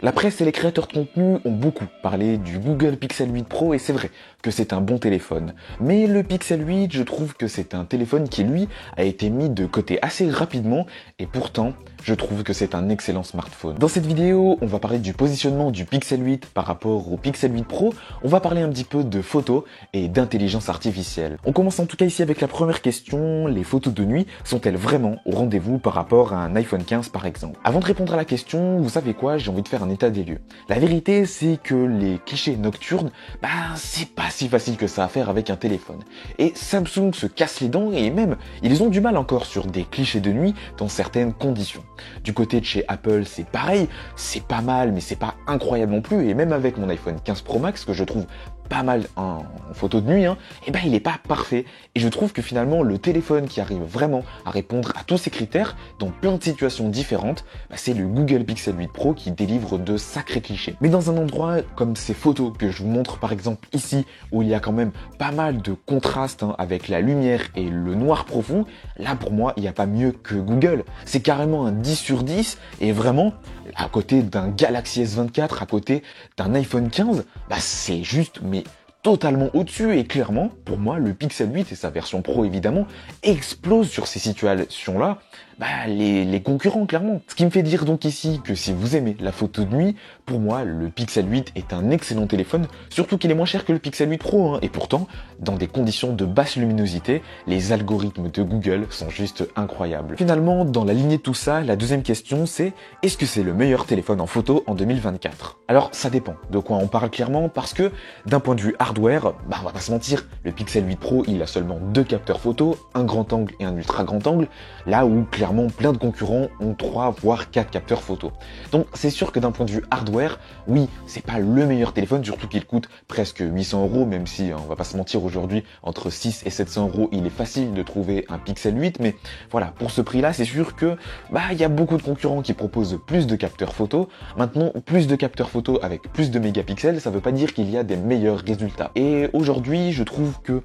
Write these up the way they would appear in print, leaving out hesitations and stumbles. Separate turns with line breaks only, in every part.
La presse et les créateurs de contenu ont beaucoup parlé du Google Pixel 8 Pro et c'est vrai que c'est un bon téléphone. Mais le Pixel 8, je trouve que c'est un téléphone qui, lui, a été mis de côté assez rapidement et pourtant, je trouve que c'est un excellent smartphone. Dans cette vidéo, on va parler du positionnement du Pixel 8 par rapport au Pixel 8 Pro. On va parler un petit peu de photos et d'intelligence artificielle. On commence en tout cas ici avec la première question. Les photos de nuit sont-elles vraiment au rendez-vous par rapport à un iPhone 15 par exemple? Avant de répondre à la question, vous savez quoi? J'ai envie de faire un état des lieux. La vérité, c'est que les clichés nocturnes, c'est pas si facile que ça à faire avec un téléphone. Et Samsung se casse les dents et même, ils ont du mal encore sur des clichés de nuit dans certaines conditions. Du côté de chez Apple, c'est pareil, c'est pas mal, mais c'est pas incroyable non plus. Et même avec mon iPhone 15 Pro Max, que je trouve pas mal en photo de nuit, il est pas parfait. Et je trouve que finalement, le téléphone qui arrive vraiment à répondre à tous ces critères, dans plein de situations différentes, c'est le Google Pixel 8 Pro qui délivre de sacrés clichés. Mais dans un endroit comme ces photos que je vous montre par exemple ici, où il y a quand même pas mal de contraste avec la lumière et le noir profond, là pour moi, il n'y a pas mieux que Google. C'est carrément un 10 sur 10 et vraiment, à côté d'un Galaxy S24, à côté d'un iPhone 15, c'est juste mais totalement au-dessus et clairement, pour moi, le Pixel 8 et sa version Pro évidemment, explose sur ces situations-là, les concurrents clairement. Ce qui me fait dire donc ici que si vous aimez la photo de nuit, pour moi, le Pixel 8 est un excellent téléphone, surtout qu'il est moins cher que le Pixel 8 Pro, et pourtant, dans des conditions de basse luminosité, les algorithmes de Google sont juste incroyables. Finalement, dans la lignée de tout ça, la deuxième question c'est, est-ce que c'est le meilleur téléphone en photo en 2024? Alors, ça dépend de quoi on parle clairement, parce que d'un point de vue hardware, on va pas se mentir, le Pixel 8 Pro, il a seulement 2 capteurs photo, un grand angle et un ultra grand angle, là où clairement plein de concurrents ont 3 voire 4 capteurs photo. Donc c'est sûr que d'un point de vue hardware, oui, c'est pas le meilleur téléphone, surtout qu'il coûte presque 800 €, même si on va pas se mentir aujourd'hui, entre 6 et 700 €, il est facile de trouver un Pixel 8, mais voilà, pour ce prix-là, c'est sûr que il y a beaucoup de concurrents qui proposent plus de capteurs photo. Maintenant, plus de capteurs photo avec plus de mégapixels, ça veut pas dire qu'il y a des meilleurs résultats. Et aujourd'hui, je trouve que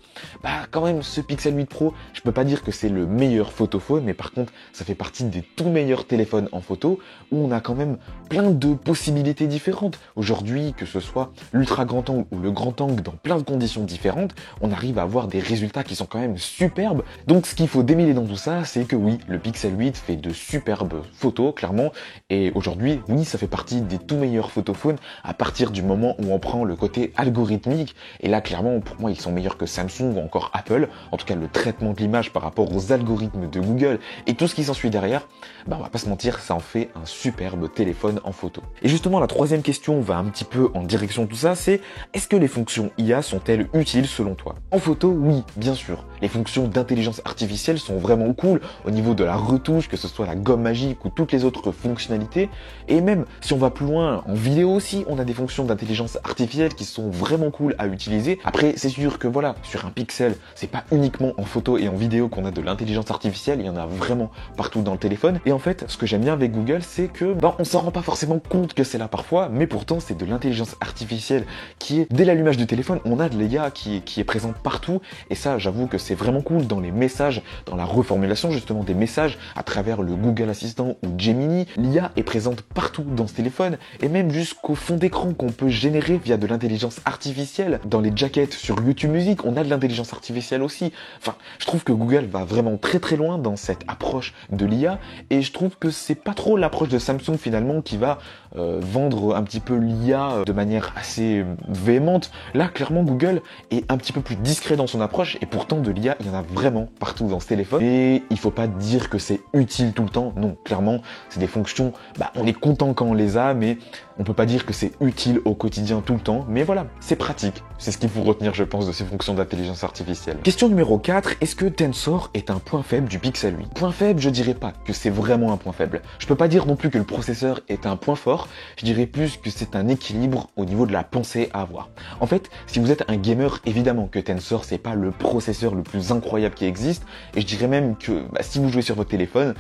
quand même ce Pixel 8 Pro, je peux pas dire que c'est le meilleur photophone, mais par contre, ça fait partie des tout meilleurs téléphones en photo où on a quand même plein de possibilités différentes. Aujourd'hui, que ce soit l'ultra grand angle ou le grand angle dans plein de conditions différentes, on arrive à avoir des résultats qui sont quand même superbes. Donc ce qu'il faut démêler dans tout ça, c'est que oui, le Pixel 8 fait de superbes photos, clairement, et aujourd'hui, oui, ça fait partie des tout meilleurs photophones à partir du moment où on prend le côté algorithmique, et là, clairement, pour moi, ils sont meilleurs que Samsung ou encore Apple, en tout cas le traitement de l'image par rapport aux algorithmes de Google et tout ce qui s'ensuit derrière, on va pas se mentir, ça en fait un superbe téléphone en photo. Et justement, la troisième question va un petit peu en direction de tout ça, c'est est-ce que les fonctions IA sont-elles utiles selon toi? En photo, oui, bien sûr. Les fonctions d'intelligence artificielle sont vraiment cool au niveau de la retouche, que ce soit la gomme magique ou toutes les autres fonctionnalités. Et même si on va plus loin, en vidéo aussi, on a des fonctions d'intelligence artificielle qui sont vraiment cool à utiliser. Après, c'est sûr que voilà, sur un Pixel, c'est pas uniquement en photo et en vidéo qu'on a de l'intelligence artificielle, il y en a vraiment partout dans le téléphone. Et en fait, ce que j'aime bien avec Google, c'est que on s'en rend pas forcément compte que c'est là parfois, mais pourtant c'est de l'intelligence artificielle qui est, dès l'allumage du téléphone, on a de l'IA qui est présente partout, et ça j'avoue que c'est vraiment cool dans les messages, dans la reformulation justement des messages à travers le Google Assistant ou Gemini. L'IA est présente partout dans ce téléphone, et même jusqu'au fond d'écran qu'on peut générer via de l'intelligence artificielle. Dans les jackets sur YouTube Music, on a de l'intelligence artificielle aussi. Enfin, je trouve que Google va vraiment très très loin dans cette approche de l'IA, et je trouve que c'est pas trop l'approche de Samsung finalement qui va vendre un petit peu l'IA de manière assez véhémente. Là, clairement, Google est un petit peu plus discret dans son approche, et pourtant de l'IA, il y en a vraiment partout dans ce téléphone. Et il faut pas dire que c'est utile tout le temps. Non, clairement, c'est des fonctions, on est content quand on les a, mais on peut pas dire que c'est utile au quotidien tout le temps. Mais voilà, c'est pratique. C'est ce qu'il faut retenir, je pense, de ces fonctions d'intelligence artificielle. Question numéro 4, est-ce que Tensor est un point faible du Pixel 8? Point faible, je dirais pas que c'est vraiment un point faible. Je peux pas dire non plus que le processeur est un point fort, je dirais plus que c'est un équilibre au niveau de la pensée à avoir. En fait, si vous êtes un gamer, évidemment que Tensor c'est pas le processeur le plus incroyable qui existe, et je dirais même que si vous jouez sur votre téléphone,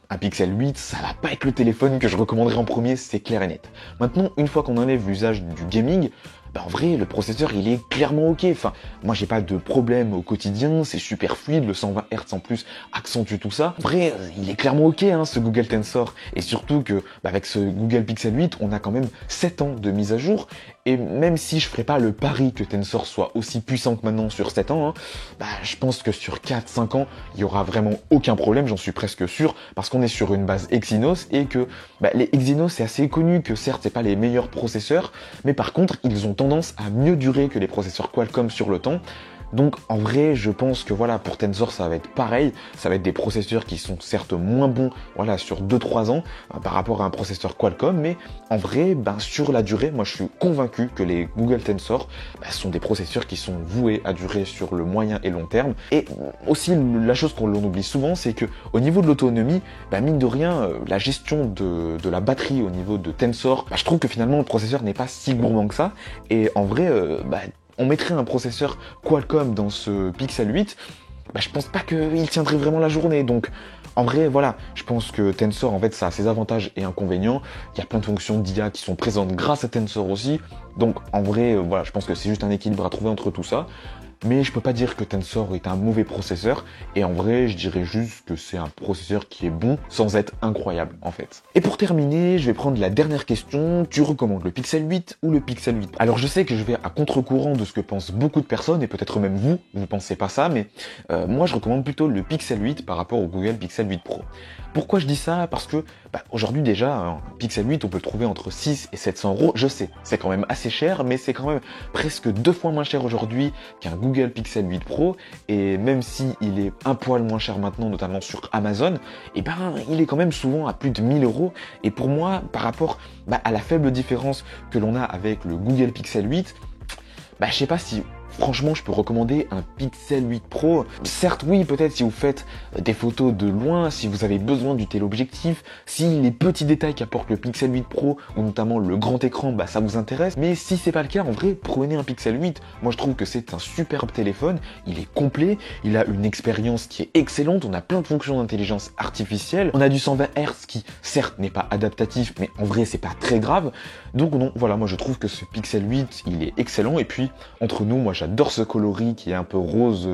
un Pixel 8, ça va pas être le téléphone que je recommanderais en premier, c'est clair et net. Maintenant, une fois qu'on enlève l'usage du gaming, en vrai, le processeur, il est clairement ok. Enfin, moi, j'ai pas de problème au quotidien, c'est super fluide, le 120 Hz en plus accentue tout ça. En vrai, il est clairement ok, hein, ce Google Tensor. Et surtout que, avec ce Google Pixel 8, on a quand même 7 ans de mise à jour. Et même si je ferais pas le pari que Tensor soit aussi puissant que maintenant sur 7 ans, hein, je pense que sur 4-5 ans, il y aura vraiment aucun problème, j'en suis presque sûr, parce qu'on est sur une base Exynos et que les Exynos, c'est assez connu que certes, c'est pas les meilleurs processeurs, mais par contre, ils ont tendance à mieux durer que les processeurs Qualcomm sur le temps. Donc en vrai, je pense que voilà, pour Tensor, ça va être pareil. Ça va être des processeurs qui sont certes moins bons, voilà, sur 2-3 ans par rapport à un processeur Qualcomm, mais en vrai, sur la durée, moi je suis convaincu que les Google Tensor sont des processeurs qui sont voués à durer sur le moyen et long terme. Et aussi, la chose qu'on oublie souvent, c'est que au niveau de l'autonomie, mine de rien, la gestion de la batterie au niveau de Tensor, je trouve que finalement le processeur n'est pas si gourmand que ça. Et en vrai, on mettrait un processeur Qualcomm dans ce Pixel 8, je pense pas qu'il tiendrait vraiment la journée. Donc, en vrai, voilà, je pense que Tensor, en fait, ça a ses avantages et inconvénients. Il y a plein de fonctions d'IA qui sont présentes grâce à Tensor aussi. Donc, en vrai, voilà, je pense que c'est juste un équilibre à trouver entre tout ça. Mais je peux pas dire que Tensor est un mauvais processeur, et en vrai, je dirais juste que c'est un processeur qui est bon, sans être incroyable, en fait. Et pour terminer, je vais prendre la dernière question. Tu recommandes le Pixel 8 ou le Pixel 8 Pro? Alors je sais que je vais à contre-courant de ce que pensent beaucoup de personnes, et peut-être même vous ne pensez pas ça, mais moi je recommande plutôt le Pixel 8 par rapport au Google Pixel 8 Pro. Pourquoi je dis ça? Parce que aujourd'hui déjà, un Pixel 8, on peut le trouver entre 6 et 700 euros. Je sais, c'est quand même assez cher, mais c'est quand même presque 2 fois moins cher aujourd'hui qu'un Google Pixel 8 Pro. Et même si il est un poil moins cher maintenant, notamment sur Amazon, il est quand même souvent à plus de 1000 euros. Et pour moi, par rapport à la faible différence que l'on a avec le Google Pixel 8, je sais pas si franchement je peux recommander un Pixel 8 Pro. Certes oui, peut-être si vous faites des photos de loin, si vous avez besoin du téléobjectif, si les petits détails qu'apporte le Pixel 8 Pro, ou notamment le grand écran, ça vous intéresse. Mais si c'est pas le cas, en vrai, prenez un Pixel 8. Moi je trouve que c'est un superbe téléphone, il est complet, il a une expérience qui est excellente, on a plein de fonctions d'intelligence artificielle, on a du 120 Hz qui certes n'est pas adaptatif, mais en vrai c'est pas très grave. Donc non, voilà, moi je trouve que ce Pixel 8, il est excellent. Et puis, entre nous, moi j'adore ce coloris qui est un peu rose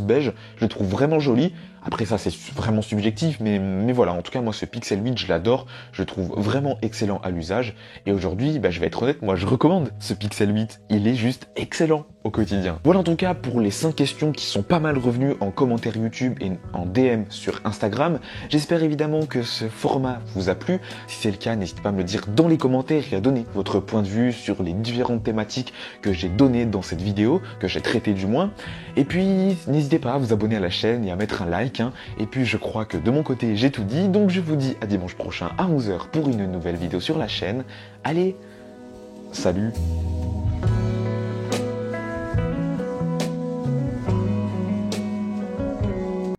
beige, je le trouve vraiment joli. Après ça, c'est vraiment subjectif, mais voilà, en tout cas, moi, ce Pixel 8, je l'adore, je le trouve vraiment excellent à l'usage. Et aujourd'hui, je vais être honnête, moi, je recommande ce Pixel 8. Il est juste excellent au quotidien. Voilà, en tout cas, pour les 5 questions qui sont pas mal revenues en commentaire YouTube et en DM sur Instagram. J'espère évidemment que ce format vous a plu. Si c'est le cas, n'hésitez pas à me le dire dans les commentaires et à donner votre point de vue sur les différentes thématiques que j'ai données dans cette vidéo, que j'ai traitées du moins. Et puis, n'hésitez pas à vous abonner à la chaîne et à mettre un like. Et puis je crois que de mon côté j'ai tout dit, donc je vous dis à dimanche prochain à 11 h pour une nouvelle vidéo sur la chaîne. Allez, salut!